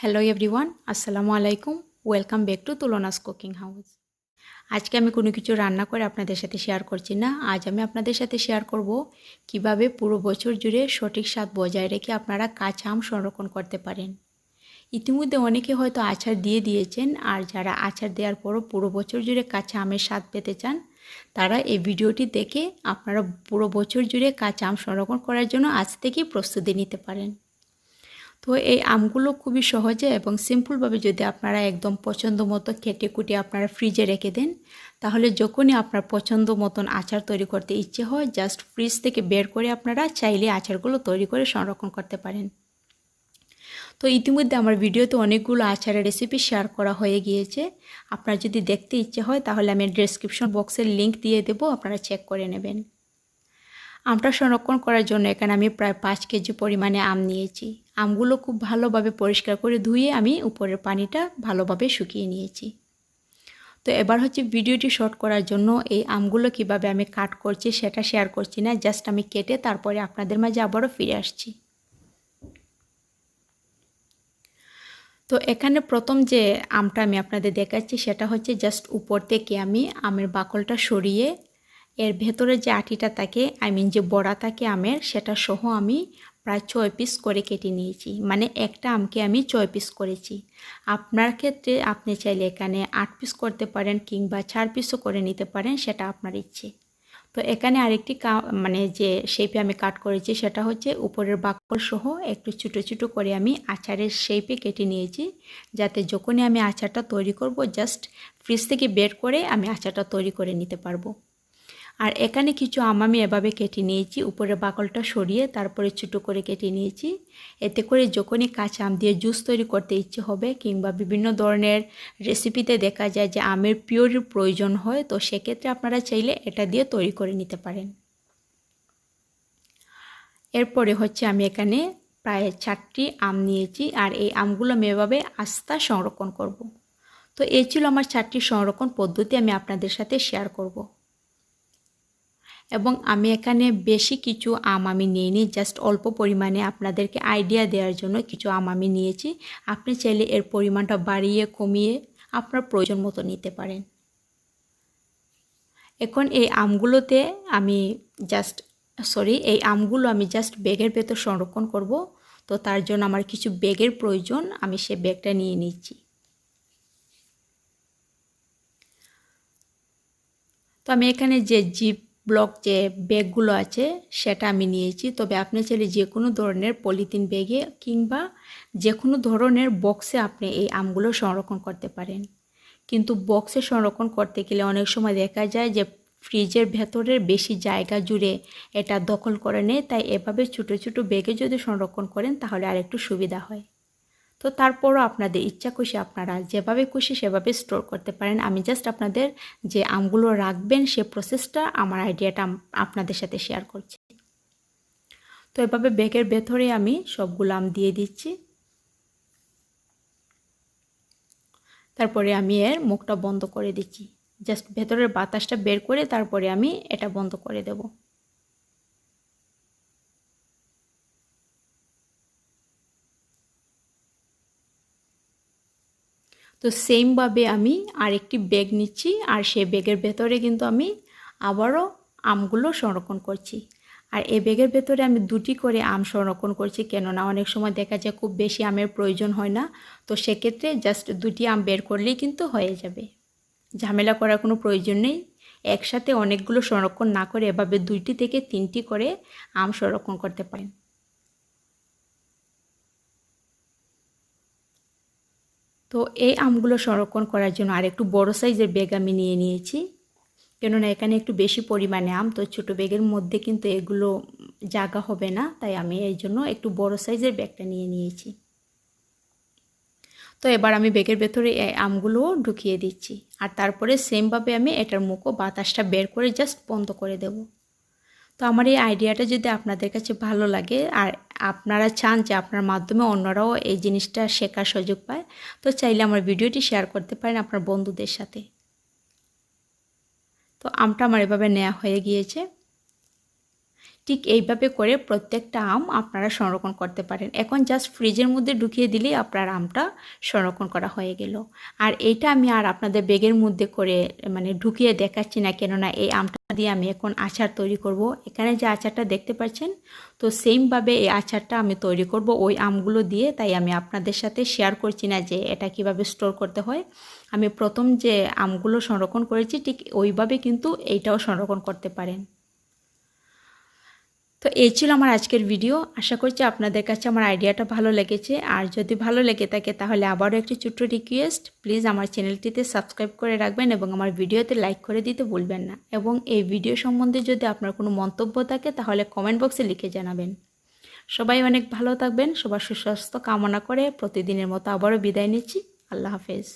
Hello everyone, আসসালামু আলাইকুম। Welcome back to Tulona's cooking house. আজকে আমি কোনো কিছু রান্না করে আপনাদের সাথে শেয়ার করছি না। আজ আমি আপনাদের সাথে শেয়ার করব কিভাবে পুরো বছর জুড়ে সঠিক স্বাদ বজায় রেখে আপনারা কাঁচা আম সংরক্ষণ করতে পারেন। ইতিমধ্যে অনেকে হয়তো আচার দিয়ে দিয়েছেন, আর যারা আচার দেওয়ার পরও পুরো বছর জুড়ে কাঁচা আমের স্বাদ পেতে চান, তারা এই ভিডিওটি দেখে আপনারা পুরো বছর জুড়ে কাঁচা আম সংরক্ষণ করার জন্য আজ থেকেই প্রস্তুতি নিতে পারেন। তো এই আমগুলো খুবই সহজে এবং সিম্পলভাবে যদি আপনারা একদম পছন্দ মতো কেটে কুটে আপনারা ফ্রিজে রেখে দেন, তাহলে যখনই আপনার পছন্দ মতন আচার তৈরি করতে ইচ্ছে হয়, জাস্ট ফ্রিজ থেকে বের করে আপনারা চাইলে আচারগুলো তৈরি করে সংরক্ষণ করতে পারেন। তো ইতিমধ্যে আমার ভিডিওতে অনেকগুলো আচারের রেসিপি শেয়ার করা হয়ে গিয়েছে। আপনার যদি দেখতে ইচ্ছে হয় তাহলে আমি ডেসক্রিপশন বক্সের লিঙ্ক দিয়ে দেবো, আপনারা চেক করে নেবেন। আমটা সংরক্ষণ করার জন্য এখানে আমি প্রায় 5 কেজি পরিমাণে আম নিয়েছি। আমগুলো খুব ভালোভাবে পরিষ্কার করে ধুয়ে আমি উপরের পানিটা ভালোভাবে শুকিয়ে নিয়েছি। তো এবার হচ্ছে ভিডিওটি শর্ট করার জন্য এই আমগুলো কিভাবে আমি কাট করছি সেটা শেয়ার করছি না, জাস্ট আমি কেটে তারপরে আপনাদের মাঝে আবারও ফিরে আসছি। তো এখানে প্রথম যে আমটা আমি আপনাদের দেখাচ্ছি সেটা হচ্ছে জাস্ট উপর থেকে আমি আমের বাকলটা সরিয়ে এর ভেতরে যে আটিটা থাকে, যে বড়া থাকে আমের, সেটা সহ আমি প্রায় 6 পিস করে কেটে নিয়েছি। মানে একটা আমকে আমি 6 পিস করেছি। আপনার ক্ষেত্রে আপনি চাইলে এখানে 8 পিস করতে পারেন কিংবা 4 পিসও করে নিতে পারেন, সেটা আপনার ইচ্ছে। তো এখানে আরেকটি যে শেপে আমি কাট করেছি সেটা হচ্ছে উপরের বাকল সহ একটু ছোটো ছোটো করে আমি আচারের শেপে কেটে নিয়েছি, যাতে যখনই আমি আচারটা তৈরি করব জাস্ট ফ্রিজ থেকে বের করে আমি আচারটা তৈরি করে নিতে পারবো। আর এখানে কিছু আম আমি এভাবে কেটে নিয়েছি, উপরে বাকলটা সরিয়ে তারপরে ছোটো করে কেটে নিয়েছি। এতে করে যখনই কাঁচা আম দিয়ে জুস তৈরি করতে ইচ্ছে হবে কিংবা বিভিন্ন ধরনের রেসিপিতে দেখা যায় যে আমের পিওরের প্রয়োজন হয়, তো সেক্ষেত্রে আপনারা চাইলে এটা দিয়ে তৈরি করে নিতে পারেন। এরপরে হচ্ছে আমি এখানে প্রায় 4টি আম নিয়েছি, আর এই আমগুলো আমি এভাবে আস্তা সংরক্ষণ করব। তো এই ছিল আমার 4টি সংরক্ষণ পদ্ধতি, আমি আপনাদের সাথে শেয়ার করব। এবং আমি এখানে বেশি কিছু আম আমি নিইনি, জাস্ট অল্প পরিমাণে আপনাদেরকে আইডিয়া দেওয়ার জন্য কিছু আম আমি নিয়েছি। আপনি চাইলে এর পরিমাণটা বাড়িয়ে কমিয়ে আপনার প্রয়োজন মতো নিতে পারেন। এখন এই আমগুলোতে আমি আমগুলো আমি জাস্ট ব্যাগের ভেতর সংরক্ষণ করব। তো তার জন্য আমার কিছু ব্যাগের প্রয়োজন, আমি সে ব্যাগটা নিয়ে নিচ্ছি। তো আমি এখানে যে জিপ ব্লক যে ব্যাগগুলো আছে সেটা আমি নিয়েছি। তবে আপনি চাইলে যে কোনো ধরনের পলিথিন ব্যাগে কিংবা যে কোনো ধরনের বক্সে আপনি এই আমগুলো সংরক্ষণ করতে পারেন। কিন্তু বক্সে সংরক্ষণ করতে গেলে অনেক সময় দেখা যায় যে ফ্রিজের ভেতরের বেশি জায়গা জুড়ে এটা দখল করে নেয়, তাই এভাবে ছোটো ছোটো ব্যাগে যদি সংরক্ষণ করেন তাহলে আরেকটু সুবিধা হয়। তো তারপরও আপনাদের ইচ্ছা খুশি আপনারা যেভাবে খুশি সেভাবে স্টোর করতে পারেন। আমি জাস্ট আপনাদের যে আমগুলো রাখবেন সে প্রসেসটা, আমার আইডিয়াটা আপনাদের সাথে শেয়ার করছি। তো এভাবে ব্যাগের ভেতরে আমি সবগুলো আম দিয়ে দিচ্ছি। তারপরে আমি এর মুখটা বন্ধ করে দিচ্ছি, জাস্ট ভেতরের বাতাসটা বের করে তারপরে আমি এটা বন্ধ করে দেব। তো সেমভাবে আমি আরেকটি ব্যাগ নিচ্ছি, আর সেই ব্যাগের ভেতরে কিন্তু আমি আবারও আমগুলো সংরক্ষণ করছি। আর এই ব্যাগের ভেতরে আমি 2টি করে আম সংরক্ষণ করছি, কেননা অনেক সময় দেখা যায় খুব বেশি আমের প্রয়োজন হয় না। তো সেক্ষেত্রে জাস্ট 2টি আম বের করলেই কিন্তু হয়ে যাবে, ঝামেলা করার কোনো প্রয়োজন নেই। একসাথে অনেকগুলো সংরক্ষণ না করে এভাবে 2টি থেকে 3টি করে আম সংরক্ষণ করতে পারেন। তো এই আমগুলো সংরক্ষণ করার জন্য আরেকটু বড় সাইজের ব্যাগ আমি নিয়ে নিয়েছি, কেননা এখানে একটু বেশি পরিমাণে আম, তো ছোটো ব্যাগের মধ্যে কিন্তু এগুলো জায়গা হবে না, তাই আমি এই জন্য একটু বড় সাইজের ব্যাগটা নিয়ে নিয়েছি। তো এবার আমি ব্যাগের ভেতরে এই আমগুলোও ঢুকিয়ে দিচ্ছি, আর তারপরে সেমভাবে আমি এটার মুখও বাতাসটা বের করে জাস্ট বন্ধ করে দেব। তো আমার এই আইডিয়াটা যদি আপনাদের কাছে ভালো লাগে আর আপনারা চান যে আপনার মাধ্যমে অন্যরাও এই জিনিসটা শেখার সুযোগ পায়, তো চাইলে আমার ভিডিওটি শেয়ার করতে পারেন আপনার বন্ধুদের সাথে। তো আমটা আমার এভাবে নেওয়া হয়ে গিয়েছে। ঠিক এইভাবে করে প্রত্যেকটা আম আপনারা সংরক্ষণ করতে পারেন। এখন জাস্ট ফ্রিজের মধ্যে ঢুকিয়ে দিলেই আপনার আমটা সংরক্ষণ করা হয়ে গেল। আর এইটা আমি আর আপনাদের ব্যাগের মধ্যে করে ঢুকিয়ে দেখাচ্ছি না, কেননা এই আমটা দিয়ে আমি এখন আচার তৈরি করব। এখানে যে আচারটা দেখতে পাচ্ছেন, তো সেমভাবে এই আচারটা আমি তৈরি করব ওই আমগুলো দিয়ে। তাই আমি আপনাদের সাথে শেয়ার করছি না যে এটা কিভাবে স্টোর করতে হয়। আমি প্রথম যে আমগুলো সংরক্ষণ করেছি ঠিক ওইভাবে কিন্তু এইটাও সংরক্ষণ করতে পারেন। তো এই ছিল আমার আজকের ভিডিও। আশা করছি আপনাদের কাছে আমার আইডিয়াটা ভালো লেগেছে। আর যদি ভালো লেগে থাকে তাহলে আবারও একটি ছোট্ট রিকোয়েস্ট, প্লিজ আমার চ্যানেলটিতে সাবস্ক্রাইব করে রাখবেন এবং আমার ভিডিওতে লাইক করে দিতে ভুলবেন না। এবং এই ভিডিও সম্বন্ধে যদি আপনার কোনো মন্তব্য থাকে তাহলে কমেন্ট বক্সে লিখে জানাবেন। সবাই অনেক ভালো থাকবেন। সবার সুস্বাস্থ্য কামনা করে প্রতিদিনের মতো আবারও বিদায় নিচ্ছি। আল্লাহ হাফেজ।